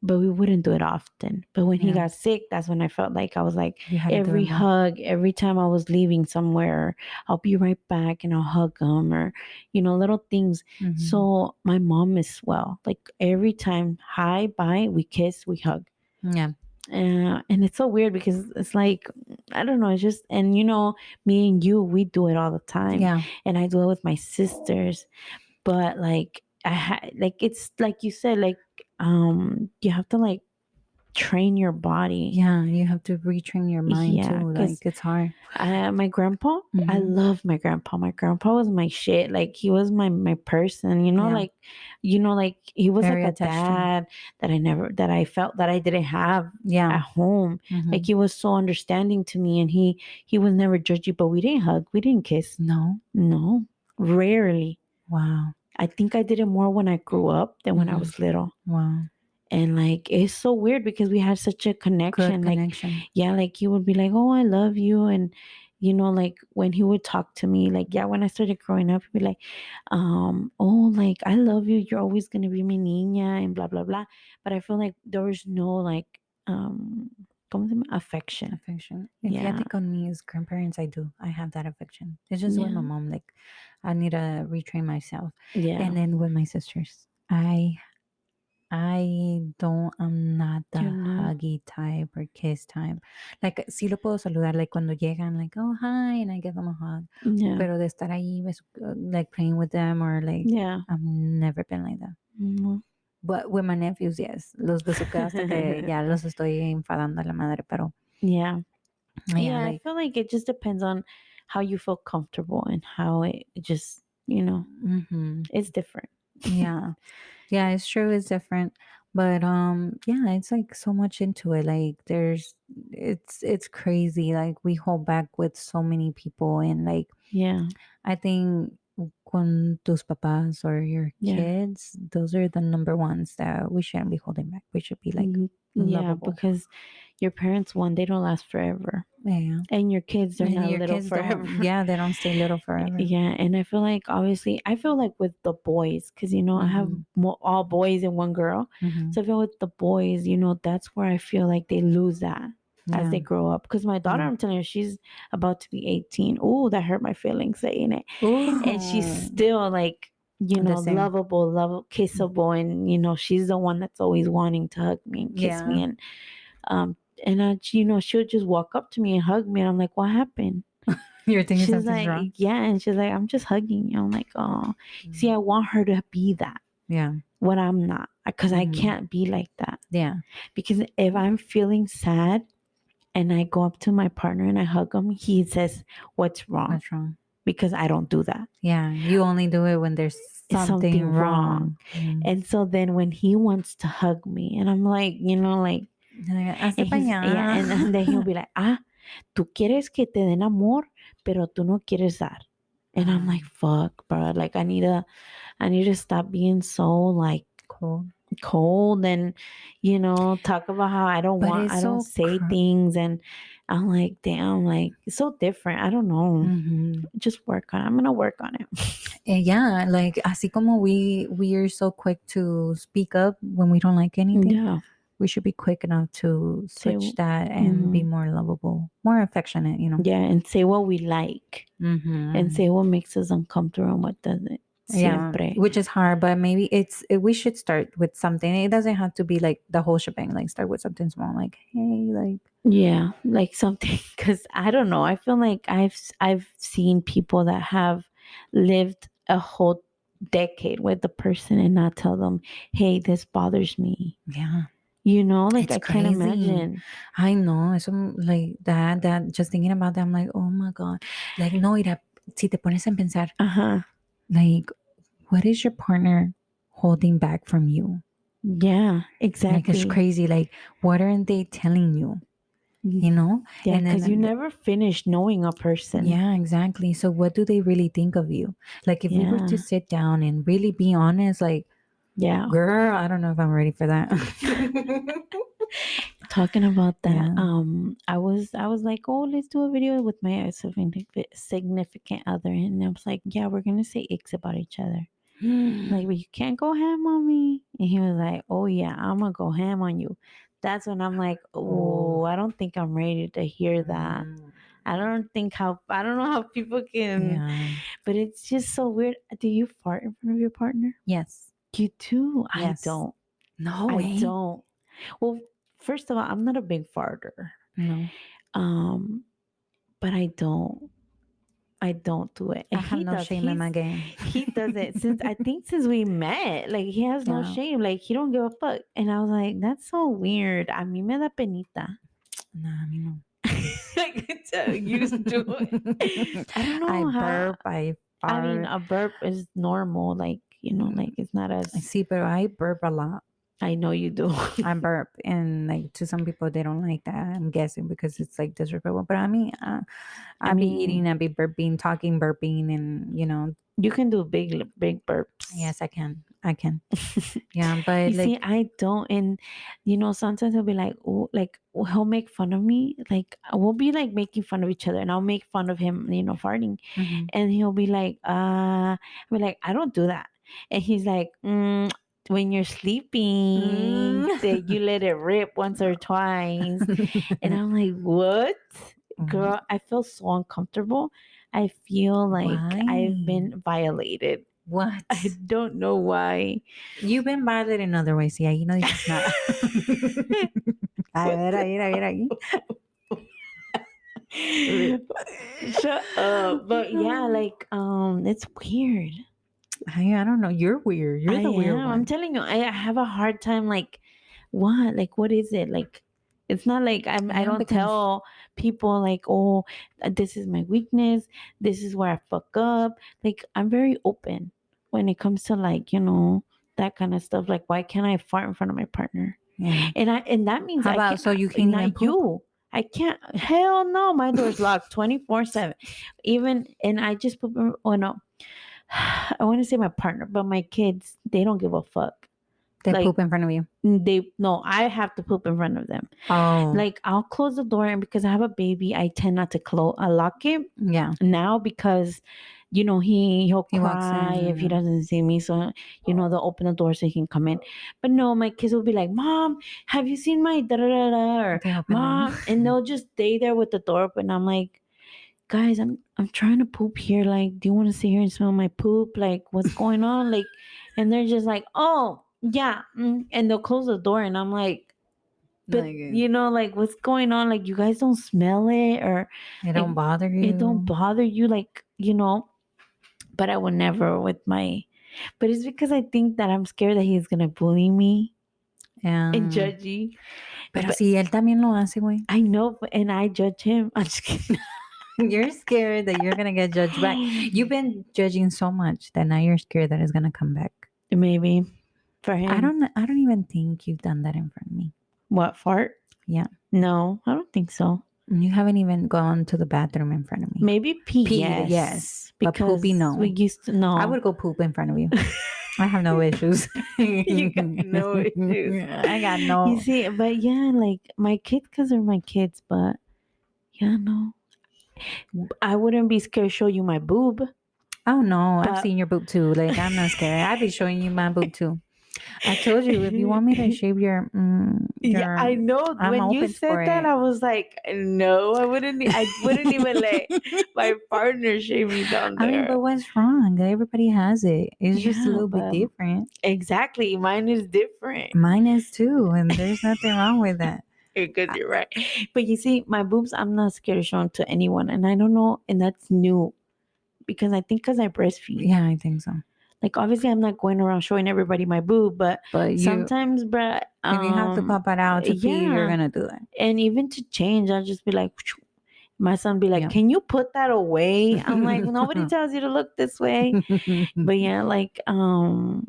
but we wouldn't do it often. But when he got sick, that's when I felt like I was like, every hug, every time I was leaving somewhere, I'll be right back and I'll hug him, or, you know, little things. So my mom as well, like every time, hi, bye, we kiss, we hug. Yeah. And it's so weird because it's like, I don't know, it's just, and you know, me and you, we do it all the time. Yeah. And I do it with my sisters. But like like it's like you said, like you have to like train your body. Yeah, you have to retrain your mind too. Like it's hard. My grandpa, I love my grandpa. My grandpa was my shit. Like he was my person, you know, like, you know, like he was very like a dad that I felt that I didn't have at home. Like he was so understanding to me, and he was never judgy, but we didn't hug, we didn't kiss. No, rarely. Wow. I think I did it more when I grew up than when I was little. Wow. And like, it's so weird because we had such a connection. Good connection. Like, yeah, like he would be like, oh, I love you. And, you know, like when he would talk to me, like, when I started growing up, he'd be like, oh, like, I love you. You're always going to be mi niña and blah, blah, blah. But I feel like there was no like, affection. Yeah. I think on me as grandparents, I have that affection. It's just with my mom. Like, I need to retrain myself. Yeah. And then with my sisters, I'm not the huggy type or kiss type. Like, sí lo puedo saludar, like cuando llegan, like, oh, hi, and I give them a hug. Yeah. Pero de estar ahí, like playing with them or like, I've never been like that. Mm-hmm. But with my nephews, yes. Los besuqueo hasta que ya los estoy enfadando a la madre, pero. Yeah. Yeah, like, I feel like it just depends on how you feel comfortable and how it just, you know, it's different. Yeah. Yeah, it's true. It's different. But yeah, it's like so much into it. Like it's crazy. Like we hold back with so many people, and like I think con tus papás or your kids, those are the number ones that we shouldn't be holding back. We should be like lovable. Because your parents, they don't last forever. Yeah. And your kids, they're not little forever. They don't stay little forever. Yeah. And I feel like, obviously, with the boys, because, you know, I have all boys and one girl. So I feel with the boys, you know, that's where I feel like they lose that as they grow up. Because my daughter, I'm telling you, she's about to be 18. Oh, that hurt my feelings saying it. Ooh. And she's still like, you know, lovable, kissable. And, you know, she's the one that's always wanting to hug me and kiss me. And I, you know, she'll just walk up to me and hug me. And I'm like, what happened? You're thinking she's something's like, wrong? Yeah. And she's like, I'm just hugging you. I'm like, oh. See, I want her to be that. Yeah. What I'm not. Because I can't be like that. Yeah. Because if I'm feeling sad, and I go up to my partner and I hug him, he says, "What's wrong?" What's wrong? Because I don't do that. Yeah, you only do it when there's something wrong. And so then when he wants to hug me, and I'm like, like, Hazte pa' allá. and then he'll be like, tú quieres que te den amor, pero tú no quieres dar. And I'm like, fuck, bro. Like, I need to stop being so like cold and, talk about how I don't say things. And I'm like, damn, like, it's so different. I don't know. Just work on it. I'm going to work on it. Yeah, like, así como we are so quick to speak up when we don't like anything. Yeah. We should be quick enough to switch that and be more lovable, more affectionate, Yeah, and say what we like. And say what makes us uncomfortable and what doesn't. Siempre. Yeah, which is hard, but maybe we should start with something. It doesn't have to be like the whole shebang. Like, start with something small, like, hey, like, yeah, like something. Because I don't know, I feel like I've seen people that have lived a whole decade with the person and not tell them, hey, this bothers me. Yeah. Like, I can't imagine. I know. So, like, that just thinking about that, I'm like, oh my God. Like, no, si te pones a pensar, like, what is your partner holding back from you? Yeah, exactly. Like, it's crazy. Like, what aren't they telling you? Yeah, because you never finish knowing a person. Yeah, exactly. So what do they really think of you? Like, if we were to sit down and really be honest, like, yeah, girl, I don't know if I'm ready for that. Talking about that, I was like, oh, let's do a video with my significant other, and I was like, yeah, we're gonna say icks about each other. Like, but you can't go ham on me. And he was like, oh yeah, I'm gonna go ham on you. That's when I'm like, oh, I don't think I'm ready to hear that. I don't know how people can, but it's just so weird. Do you fart in front of your partner? Yes. You do? Yes. I don't. No, I don't. Well, first of all, I'm not a big farter. No. But I don't do it. And I have no shame in my game. He does it since we met. Like, he has no shame. Like, he don't give a fuck. And I was like, that's so weird. A mí me da penita. Nah, a mí no. Used to it. I don't know. I fart. I mean, a burp is normal. Like, like, it's not as. I see, but I burp a lot. I know you do. I burp, and like, to some people they don't like that. I'm guessing because it's like disrespectful. But I mean, I be eating, I be burping, talking, burping, and you can do big burps. Yes, I can. Yeah, but see, I don't. And sometimes he'll be like, oh, like, he'll make fun of me. Like, we'll be like making fun of each other, and I'll make fun of him, farting, and he'll be like, I'll be like, I don't do that, and he's like, when you're sleeping, that you let it rip once or twice. And I'm like, what? Girl, I feel so uncomfortable. I feel like I've been violated. What? I don't know why. You've been violated in other ways. Yeah, it's not. Shut up. But yeah, like, it's weird. I don't know. You're weird. You're the weird one. I'm telling you, I have a hard time. Like, what? Like, what is it? Like, it's not like I don't tell people like, oh, this is my weakness. This is where I fuck up. Like, I'm very open when it comes to, like, that kind of stuff. Like, why can't I fart in front of my partner? Yeah. And that means how about so you can't even poop? You. I can't. Hell no. My door's locked 24/7. And I just put. Oh no. I want to say my partner, but my kids, they don't give a fuck. They poop in front of you? No, I have to poop in front of them. Oh. Like, I'll close the door, and because I have a baby, I tend not to lock it. Yeah. Now, because, he'll cry if he doesn't see me. So, they'll open the door so he can come in. But no, my kids will be like, Mom, have you seen my da-da-da-da? Or, Mom, and they'll just stay there with the door open. I'm like, guys, I'm trying to poop here. Like, do you want to sit here and smell my poop? Like, what's going on? Like, and they're just like, oh, yeah. And they'll close the door, and I'm like, but like, what's going on? Like, you guys don't smell it, or it don't bother you. It don't bother you, like, but I would never with but it's because I think that I'm scared that he's gonna bully me. and judgy. Pero si él también lo hace, güey. I know, and I judge him. I'm just kidding. You're scared that you're gonna get judged back. You've been judging so much that now you're scared that it's gonna come back. Maybe for him. I don't even think you've done that in front of me. What, fart? Yeah. No, I don't think so. You haven't even gone to the bathroom in front of me. Maybe pee, yes. But poopy, no. We used to know. I would go poop in front of you. I have no issues. You got no issues. I got no. You see, but yeah, like my kids, because they're my kids, but yeah, no. I wouldn't be scared to show you my boob. Oh no, I've seen your boob too. Like, I'm not scared. I'd be showing you my boob too. I told you, if you want me to shave your yeah, I know. When you said that, I was like, no, I wouldn't even let my partner shave me down there. I mean, but what's wrong? Everybody has it. It's just a little bit different. Exactly. Mine is different. Mine is too, and there's nothing wrong with that. Because you're right. But you see, my boobs, I'm not scared to show them to anyone. And I don't know, and that's new. Because I think because I breastfeed. Yeah, I think so. Like, obviously, I'm not going around showing everybody my boob, but sometimes, bruh, if you have to pop it out to pee, you're going to do it. And even to change, I'll just be like, my son be like, can you put that away? I'm like, nobody tells you to look this way. But yeah, like, or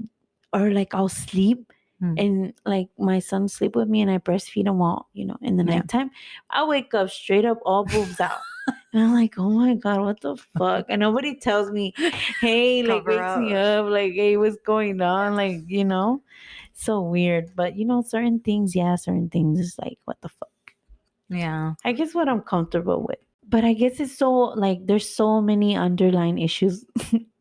like I'll sleep. And like my son sleep with me and I breastfeed him all, in the nighttime. I wake up straight up, all boobs out. And I'm like, oh my God, what the fuck? And nobody tells me, hey, like wakes me up, like, hey, what's going on? Like, so weird. But certain things is like, what the fuck? Yeah. I guess what I'm comfortable with. But I guess it's so like there's so many underlying issues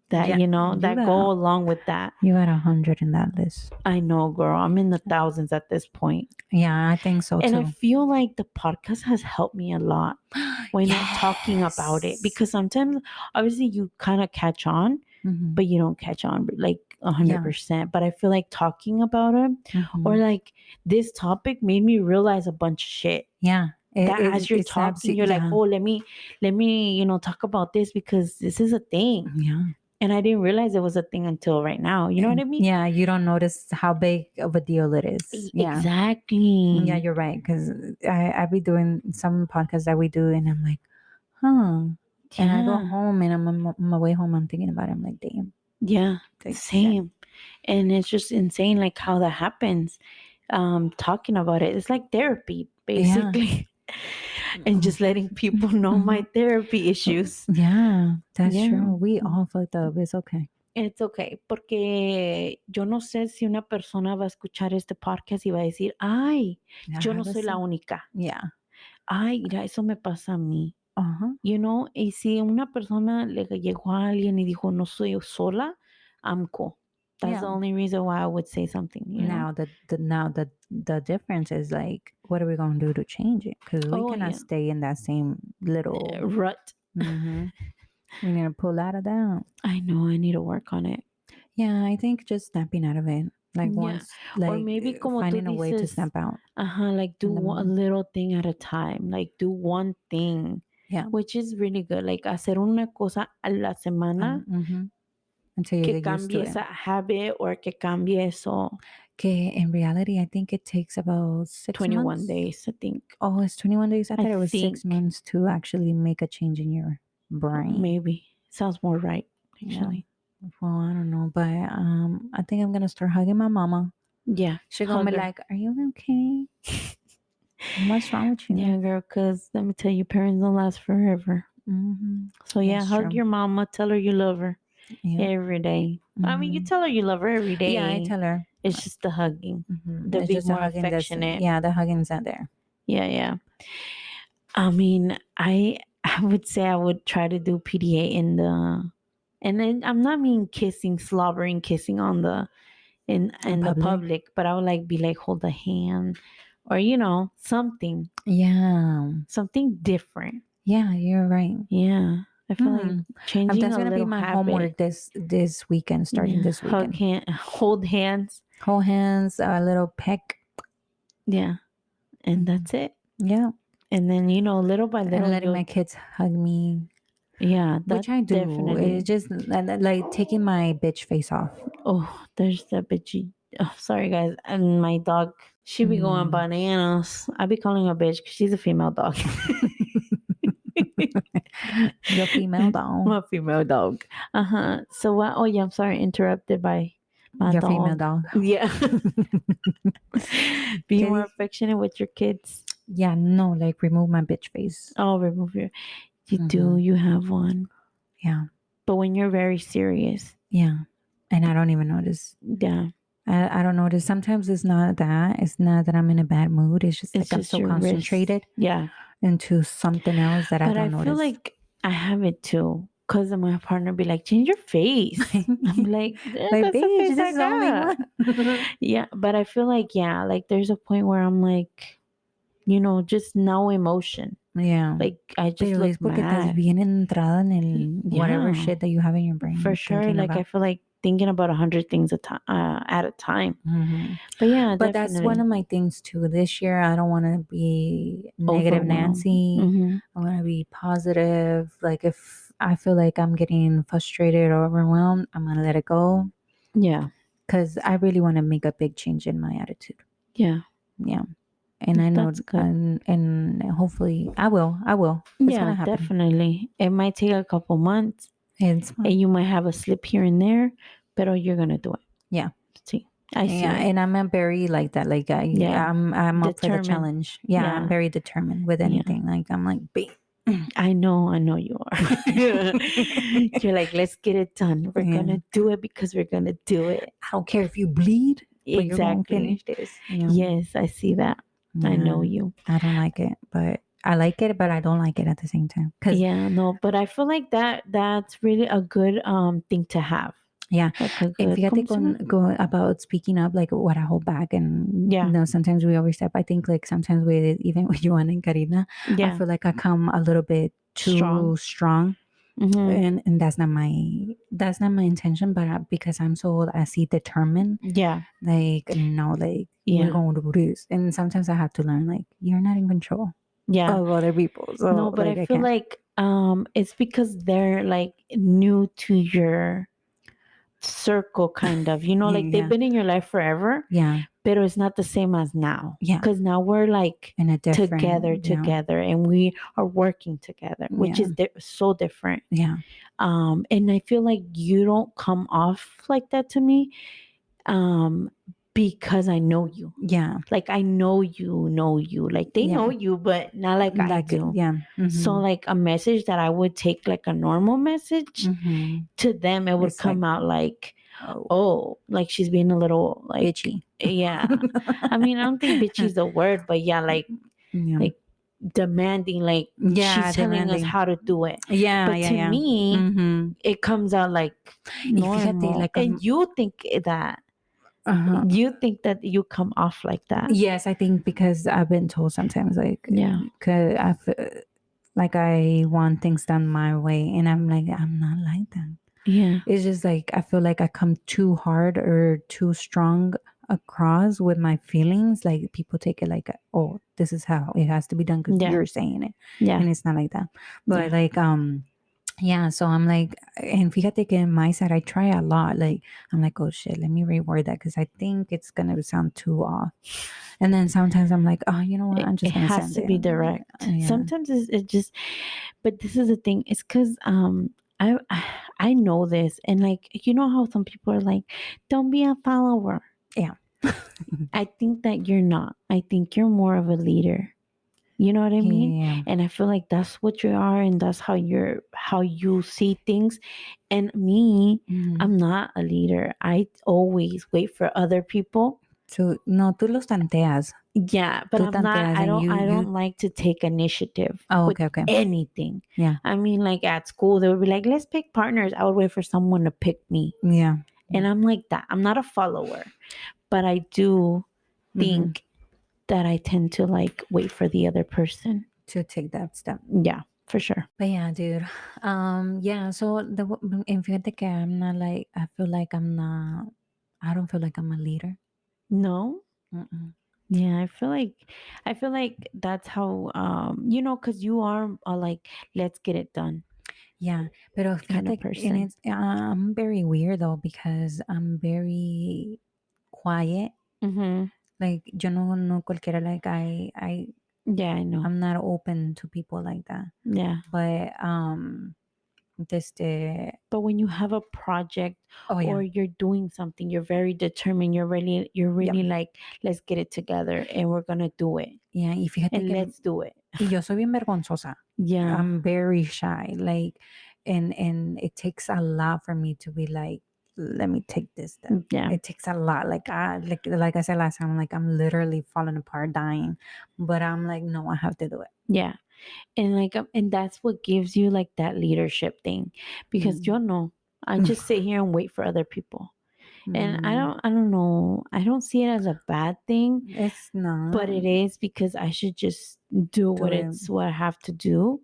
that that go along with that. You got 100 in that list. I know, girl. I'm in the thousands at this point. Yeah, I think so too. And I feel like the podcast has helped me a lot when I'm talking about it, because sometimes obviously you kind of catch on, but you don't catch on like 100%. But I feel like talking about it or like this topic made me realize a bunch of shit. Yeah. As you're talking, you're like, oh, let me, talk about this because this is a thing. Yeah. And I didn't realize it was a thing until right now. You know what I mean? Yeah, you don't notice how big of a deal it is. Yeah. Exactly. Yeah, you're right. Because I be doing some podcasts that we do, and I'm like, huh. Yeah. And I go home, and I'm on my way home, I'm thinking about it. I'm like, damn. Yeah, same. Yeah. And it's just insane, like how that happens. Talking about it, it's like therapy, basically. Yeah. And just letting people know my therapy issues. Yeah, that's true. We all fucked up. It's okay. It's okay. Porque yo no sé si una persona va a escuchar este podcast y va a decir, ay, yo no soy la única. Yeah. Ay, mira, eso me pasa a mí. Y si una persona le llegó a alguien y dijo, no soy sola, I'm cool. That's the only reason why I would say something. Now the difference is like, what are we going to do to change it? Because we cannot stay in that same little rut. We need to pull out of that. I know. I need to work on it. Yeah, I think just snapping out of it. Like once, like, or maybe finding a way to snap out. Like do a little thing at a time. Like do one thing. Yeah. Which is really good. Like hacer una cosa a la semana. Until you que get cambie used to esa habit or que cambie eso. Que in reality, I think it takes about 21 months. days, I think. Oh, it's 21 days? I thought it was 6 months to actually make a change in your brain. Maybe. Sounds more right, actually. Yeah. Well, I don't know. But I think I'm going to start hugging my mama. Yeah. She's going to be like, are you okay? What's wrong with you? Yeah, girl, because let me tell you, parents don't last forever. So, yeah, hug your mama. Tell her you love her. Yeah. Every day. I mean, you tell her you love her every day. Yeah, I tell her. It's just the hugging. The being more affectionate. Yeah, the hugging's not there. Yeah. I mean, I would say I would try to do PDA and then I'm not mean slobbering kissing on in the public, but I would be like hold a hand or something. Yeah. Something different. Yeah, you're right. Yeah. I feel like changing that's gonna be my homework this weekend, starting this weekend. Hold hands, a little peck. Yeah, and that's it. Yeah, and then little by little, and letting my kids hug me. Yeah, which I do. Definitely. It's just like taking my bitch face off. Oh, there's that bitchy oh, sorry guys, and my dog, she be going bananas. I be calling her bitch because she's a female dog. Your female dog. My female dog. So what? Oh yeah, I'm sorry, interrupted by my Your dog. female dog. Yeah. Be more affectionate with your kids. Yeah, no, like remove my bitch face. Oh, remove your. You do. You have one. Yeah. But when you're very serious. Yeah. And I don't even notice. Yeah. I don't notice. Sometimes it's not that. It's not that I'm in a bad mood. It's just like I'm so concentrated. Yeah. Into something else that I don't notice. But I feel like I have it too. Because my partner be like, change your face. I'm like, like, bitch, this is the only one. Yeah. But I feel like, yeah, like there's a point where I'm like, you know, just no emotion. Yeah. Like I just Pero look es porque mad. estás bien entrada en el whatever shit that you have in your brain. For sure. Like I feel like thinking about 100 things at a time. But yeah, but definitely. That's one of my things too. This year, I don't want to be negative Nancy. I want to be positive. Like if I feel like I'm getting frustrated or overwhelmed, I'm gonna let it go. Yeah, because I really want to make a big change in my attitude. Yeah. And I know, and hopefully I will. It's gonna happen. Definitely. It might take a couple months. And you might have a slip here and there, but you're gonna do it. Yeah. See, I see. Yeah, and I'm very like that. Like I'm up for the challenge. Yeah, I'm very determined with anything. Like I'm like, I know you are. You're like, let's get it done. We're gonna do it because we're gonna do it. I don't care if you bleed. Exactly. You're gonna finish this. Yes, I see that. I know you. I don't like it, but I like it, but I don't like it at the same time. But I feel like that's really a good thing to have. Yeah. And fíjate con about speaking up, like what I hold back, and you know, sometimes we overstep. I think like sometimes even with Joanna and Karina, I feel like I come a little bit too strong. And that's not my intention, but because I'm so determined, like no, like we're going to do this, and sometimes I have to learn like you're not in control of other people. So no, but I feel like it's because they're like new to your circle, kind of, you know, like they've been in your life forever, but it's not the same as now, because now we're like in a together and we are working together, which is so different. And I feel like you don't come off like that to me because I know you. Like I know you, like they know you, but not like I do. So like a message that I would take like a normal message, to them it would come out like, oh, like she's being a little like bitchy. I mean, I don't think bitchy is the word, but like demanding, like she's telling us how to do it. But to me, it comes out like normal. And you think that you think that you come off like that. Yes, I think because I've been told sometimes like, because I feel like I want things done my way, and I'm like, I'm not like that. It's just like I feel like I come too hard or too strong across with my feelings. Like people take it like, oh, this is how it has to be done because you're saying it. And it's not like that. But like so I'm like, and fíjate que in my side I try a lot. Like I'm like, oh shit, let me reword that because I think it's gonna sound too off. And then sometimes I'm like, oh, you know what, I'm just gonna send it. It has to be direct. Sometimes it just, but this is the thing. It's because I know this, and like, you know how some people are like, don't be a follower. I think that you're not. I think you're more of a leader. You know what I mean? And I feel like that's what you are, and that's how you see things. And me, I'm not a leader. I always wait for other people. No, tú los tanteas. Yeah, but I'm not. I don't like to take initiative. Oh, okay. Anything. Yeah. I mean, like at school, they would be like, "Let's pick partners." I would wait for someone to pick me. Yeah. And I'm like that. I'm not a follower, but I do think that I tend to like wait for the other person to take that step. Yeah, for sure. But yeah, dude. So in fíjate que I'm not like, I don't feel like I'm a leader. No. Yeah, I feel like that's how you know, because you are like, let's get it done. Yeah, pero kind of person. And I'm very weird though, because I'm very quiet. Like, yo no cualquiera, like, Yeah, I know. I'm not open to people like that. Yeah. But, But when you have a project or you're doing something, you're very determined. You're really like, let's get it together and we're gonna do it. Yeah, y fíjate And que let's do it. y yo soy bien vergonzosa. Yeah. I'm very shy. Like, and it takes a lot for me to be like, let me take this step. Yeah. It takes a lot. Like I said last time, like I'm literally falling apart, dying. But I'm like, no, I have to do it. Yeah. And like, and that's what gives you like that leadership thing, because yo no, I just sit here and wait for other people. And I don't know. I don't see it as a bad thing. It's not. But it is, because I should just do what I have to do.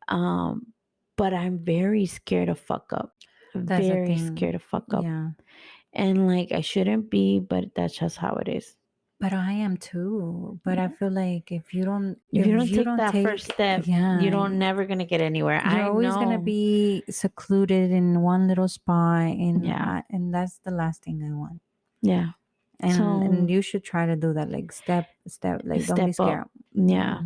But I'm very scared to fuck up. That's very scared to fuck up. Yeah. And like, I shouldn't be, but that's just how it is. But I am too. But I feel like if you don't take that first step, you're never gonna get anywhere. You're always gonna be secluded in one little spot, and that's the last thing I want. Yeah. And you should try to do that, like step, like don't be scared. Yeah.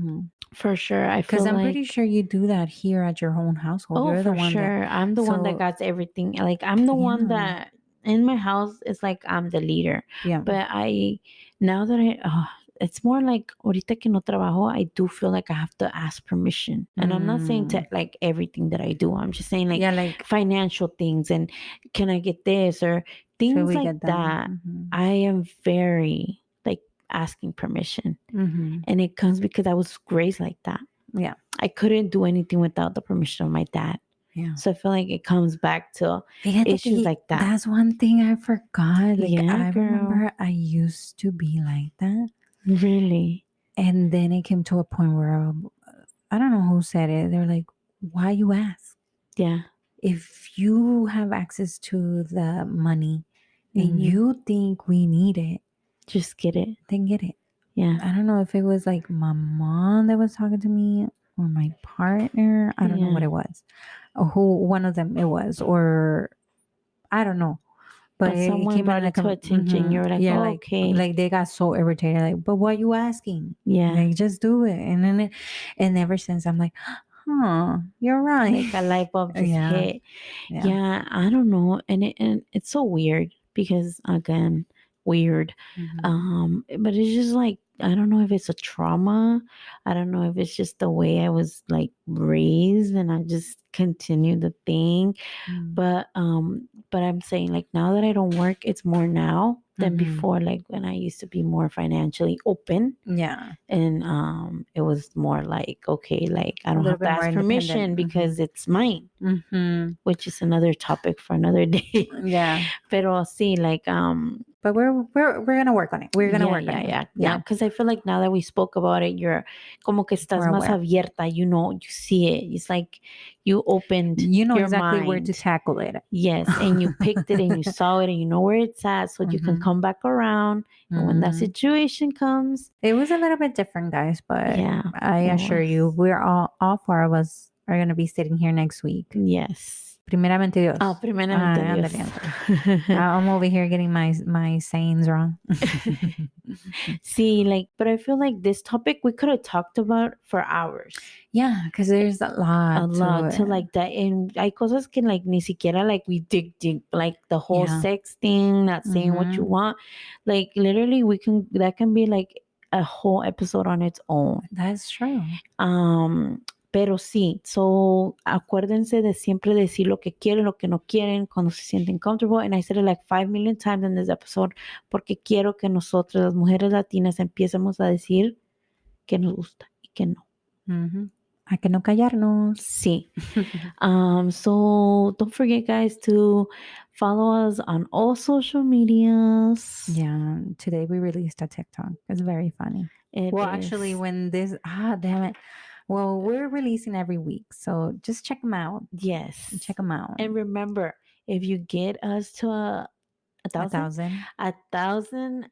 For sure. Because I'm pretty sure you do that here at your own household. Oh, You're the for one sure. I'm the one that got everything. Like, I'm the one that in my house is like, I'm the leader. Yeah. But now that it's more like, ahorita que no trabajo, I do feel like I have to ask permission. And I'm not saying to like everything that I do. I'm just saying like financial things, and can I get this or things like that. I am very like asking permission. And it comes because I was raised like that. Yeah. I couldn't do anything without the permission of my dad. Yeah. So I feel like it comes back to issues like that. That's one thing I forgot. Like, Yeah, I remember I used to be like that. Really? And then it came to a point where I don't know who said it. They're like, why you ask? Yeah. If you have access to the money and you think we need it, just get it. Then get it. Yeah. I don't know if it was like my mom that was talking to me or my partner. I don't know what it was. Or who one of them it was, or I don't know. But it someone came brought it to attention. You were like, oh, like, okay. Like they got so irritated. Like, but why you asking? Yeah. Like, just do it. And then and ever since I'm like, huh, you're right. Like a light bulb just hit. Yeah. I don't know. And it's so weird because, again, weird. But it's just like, I don't know if it's a trauma. I don't know if it's just the way I was like raised and I just continue the thing. But I'm saying, like, now that I don't work, it's more now than before, like when I used to be more financially open. Yeah. And it was more like, okay, like I don't have to ask permission because it's mine. Which is another topic for another day. Yeah. Pero sí, like but we're gonna work on it. We're gonna work on it. Yeah. Because I feel like now that we spoke about it, you're como que estás más abierta. You know, you see it. It's like you opened. You know your exactly mind. Where to tackle it. Yes, and you picked it and you saw it and you know where it's at, so you can come back around. And when that situation comes, it was a little bit different, guys. But yeah, I assure you, we're all four of us are gonna be sitting here next week. Yes. Primeramente Dios. Oh, primeramente Dios. I'm over here getting my sayings wrong. See, like, but I feel like this topic we could have talked about for hours. Yeah, because there's a lot to like that, and hay cosas que like ni siquiera like we dig like the whole sex thing, not saying what you want. Like literally, that can be like a whole episode on its own. That's true. Pero sí, so acuérdense de siempre decir lo que quieren, lo que no quieren, cuando se sienten comfortable. And I said it like 5 million times in this episode, porque quiero que nosotras, las mujeres latinas, empiecemos a decir que nos gusta y que no. A que no callarnos. Sí. So don't forget, guys, to follow us on all social medias. Yeah, today we released a TikTok. It's very funny. Actually, when this, damn it. Well, we're releasing every week, so just check them out. Yes. Check them out. And remember, if you get us to a thousand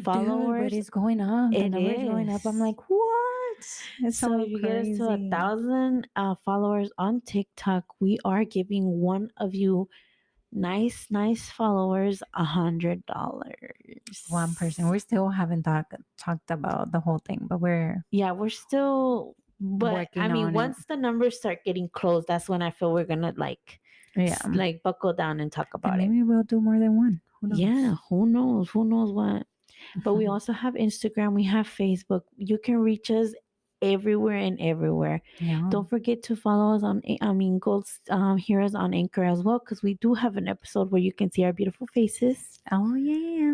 followers, Dude, it's going up. The number's going up. I'm like, what? It's so if you crazy. get us to 1,000 followers on TikTok, we are giving one of you nice followers, $100. One person. We still haven't talked about the whole thing, but we're still. But working I mean, on once the numbers start getting close, that's when I feel we're gonna like buckle down and talk about maybe we'll do more than one. Who knows? Yeah, who knows what. But we also have Instagram, we have Facebook. You can reach us everywhere and everywhere. Yeah. Don't forget to follow us on hear us on Anchor as well, because we do have an episode where you can see our beautiful faces. Oh yeah.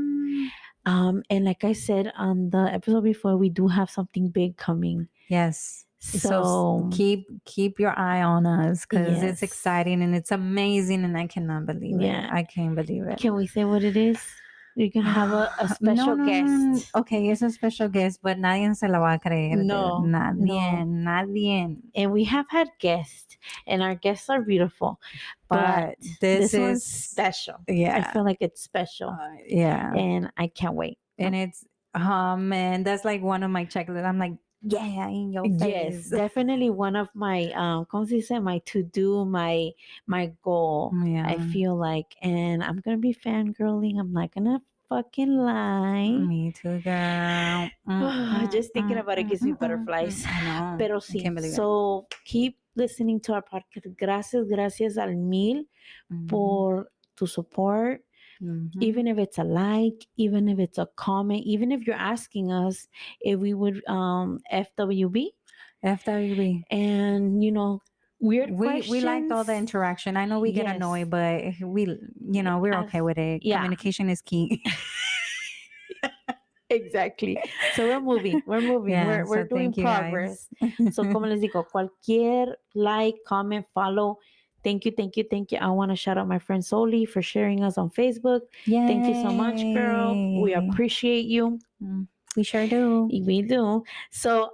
And like I said on the episode before, we do have something big coming. Yes. So keep your eye on us, because it's exciting and it's amazing, and I cannot believe it. I can't believe it. Can we say what it is? You're gonna have a special guest. Okay, it's a special guest, but nadie se la va a creer. No, nadie. And we have had guests, and our guests are beautiful, but this one's special. Yeah, I feel like it's special. Yeah, and I can't wait. And it's man, that's like one of my checklists. I'm like, yeah, in your face. Yes, definitely one of my ¿cómo se dice? My to do, my goal. Yeah. I feel like, and I'm gonna be fangirling. I'm not gonna fucking lie. Me too, girl. Just thinking about it gives me butterflies. I know. Pero sí. So keep listening to our podcast. Gracias al mil por tu support. Even if it's a like, even if it's a comment, even if you're asking us if we would FWB, and weird questions. We liked all the interaction. I know we get annoyed, but we're okay with it. Yeah. Communication is key. Exactly. So we're moving. Yeah, we're doing progress. So como les digo, cualquier like, comment, follow. Thank you. I want to shout out my friend Soli for sharing us on Facebook. Yay. Thank you so much, girl. We appreciate you. We sure do. We do. So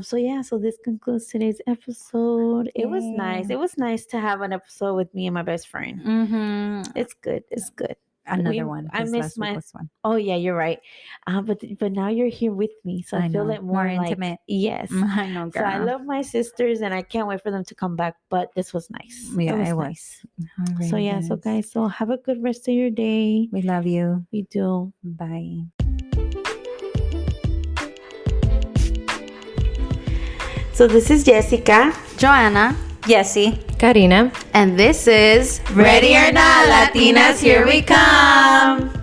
this concludes today's episode. Yay. It was nice. It was nice to have an episode with me and my best friend. Mm-hmm. It's good. Another one. I miss my one. Oh yeah, you're right. But now you're here with me, so I feel like more intimate. Yes, I know, girl. So I love my sisters, and I can't wait for them to come back. But this was nice. Yeah, it was nice. Right, so yeah, so guys, so have a good rest of your day. We love you. We do. Bye. So this is Jessica, Joanna, Jessie, Karina, and this is Ready or Not, Latinas, here we come.